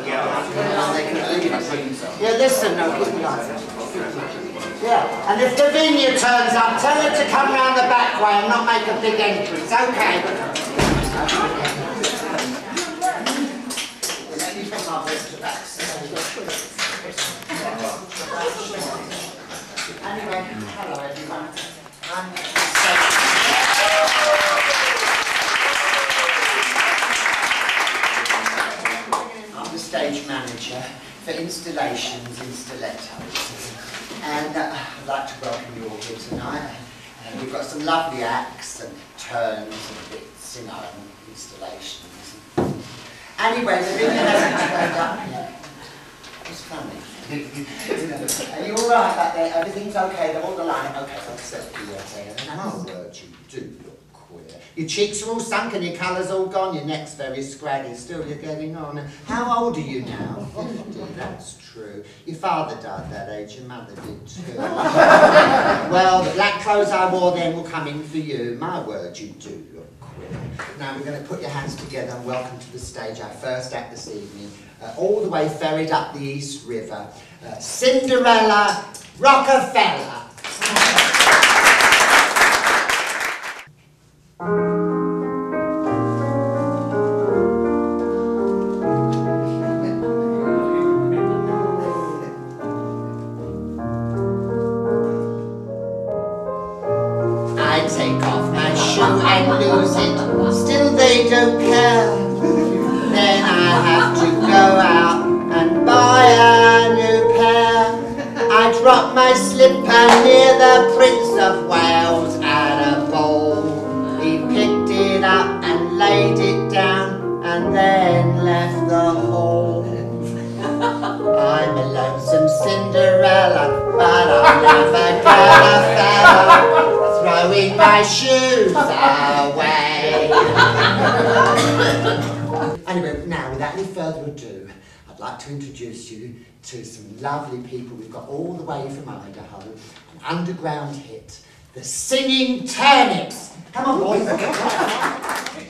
Yeah, listen, no, keep it on. Yeah, and if Lavinia turns up, tell her to come round the back way and not make a big entrance, okay? Anyway, hello everyone. I'm the stage manager for Installations Instiletos, and I'd like to welcome you all here tonight. We've got some lovely acts and turns and bits, you know, and installations. Anyway, Lavinia hasn't turned up yet. It's funny. Are you all right back there? Everything's okay? They're all aligned? Okay, I'll set you there. My word, you do look queer. Your cheeks are all sunk and your colour's all gone. Your neck's very scraggy. Still, you're getting on. How old are you now? 50. That's true. Your father died that age. Your mother did too. Well, the black clothes I wore then will come in for you. My word, you do look queer. Now, we're going to put your hands together and welcome to the stage our first act this evening. All the way ferried up the East River, Cinderella Rockefeller. I take off my shoe and lose it, still they don't care. Then I have to go out and buy a new pair. I dropped my slipper near the Prince of Wales at a ball. He picked it up and laid it down and then left the hall. I'm a lonesome Cinderella, but I'll never get a fella throwing my shoes away. Anyway, now, without any further ado, I'd like to introduce you to some lovely people. We've got all the way from Idaho, an underground hit, the Singing Turnips. Come on, boys.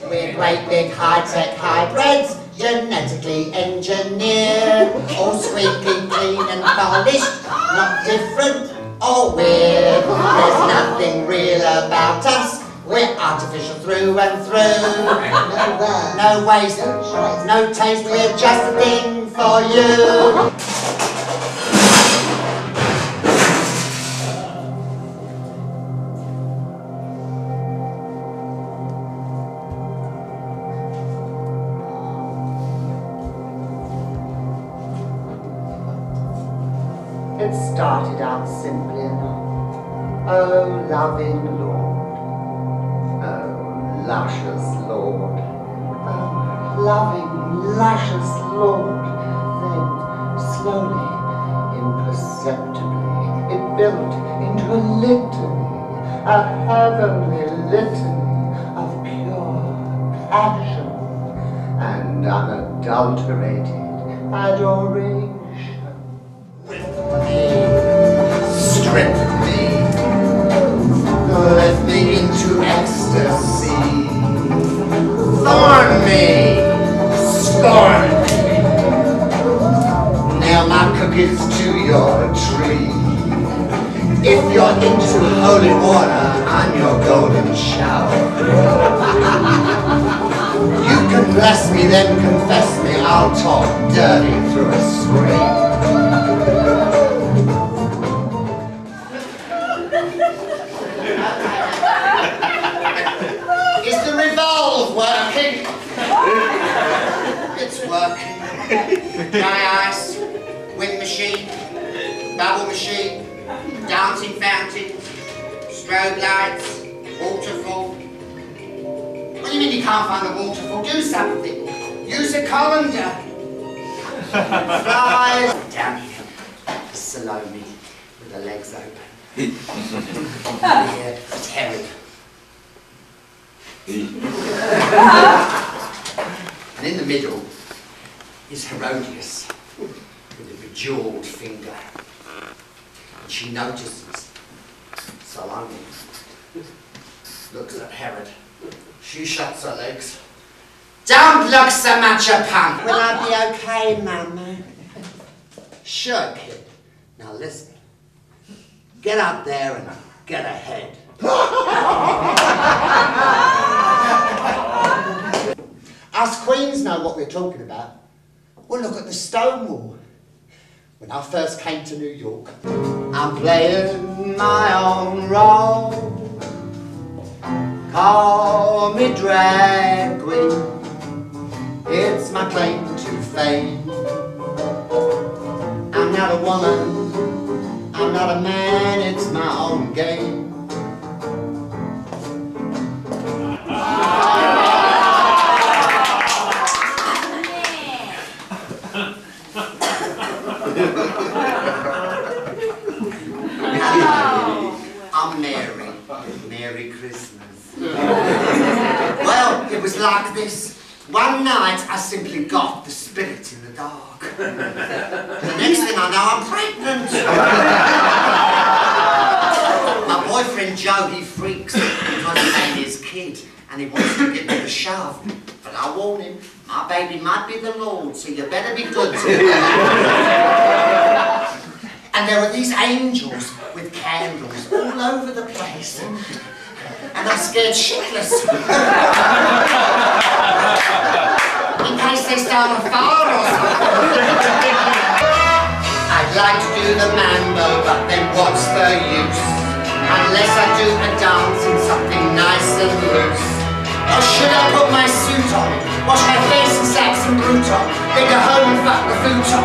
We're great big high-tech hybrids, genetically engineered, all squeaking clean and polished, not different or weird. There's nothing real about us. We're artificial through and through. No waste, no taste, we're just a thing for you. It started out simply enough. Oh, loving Lord. Oh, luscious Lord, oh, loving, luscious Lord. Then, slowly, imperceptibly, it built into a litany, a heavenly litany of pure passion and unadulterated adoration. Strip me, lift me into ecstasy. Thorn me, scorn me. Nail my cookies to your tree. If you're into holy water, I'm your golden shower. You can bless me, then confess me. I'll talk dirty through a screen. Working. It's working. Dry ice, wind machine, bubble machine, dancing fountain, strobe lights, waterfall. What do you mean you can't find the waterfall? Do something. Use a colander. Flies. Down here. Salome with the legs open. Here, it's Herod. And in the middle is Herodias with a bejeweled finger. And she notices Salome, looks at Herod. She shuts her legs Don't look so much a punk. Will I be okay, Mama? Sure, kid. Now listen. Get out there and get ahead. Us queens know what we're talking about. Well, look at the Stonewall. When I first came to New York, I'm playing my own role. Call me drag queen. It's my claim to fame. I'm not a woman, I'm not a man, it's my own game. I'm Mary. Merry Christmas. Well, it was like this. One night, I simply got the spirit in the dark. The next thing I know, I'm pregnant. My boyfriend Joe, he freaks because he ain't his kid and he wants to give me the shove. But I warn him, my baby might be the Lord, so you better be good to him. And there were these angels with candles all over the place. And I'm scared shitless. In case they start a fire or something. I'd like to do the mambo, but then what's the use? Unless I do a dance in something nice and loose. Or should I put my suit on, wash my face in Saxon Bruton, then go home and fuck the futon?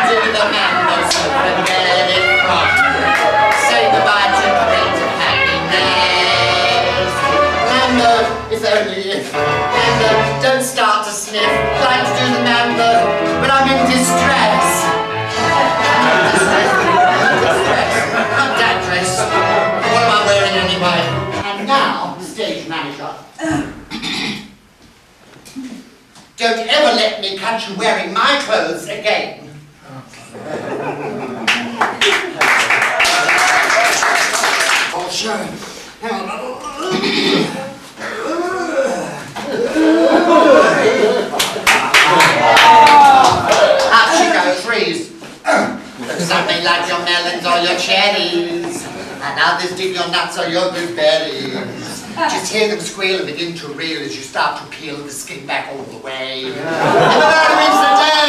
Do the mambo, so forget it from. Say goodbye to great happiness. Mambo, if only if. Mambo, don't start to sniff. Like to do the mambo, but I'm in distress. Not that dress. What am I wearing anyway? And now, stage manager. Don't ever let me catch you wearing my clothes again. Oh, sure. Up she goes, freeze. Something like your melons or your cherries, and others dig your nuts or your blueberries. Just hear them squeal and begin to reel as you start to peel the skin back all the way. And the bird wins the day!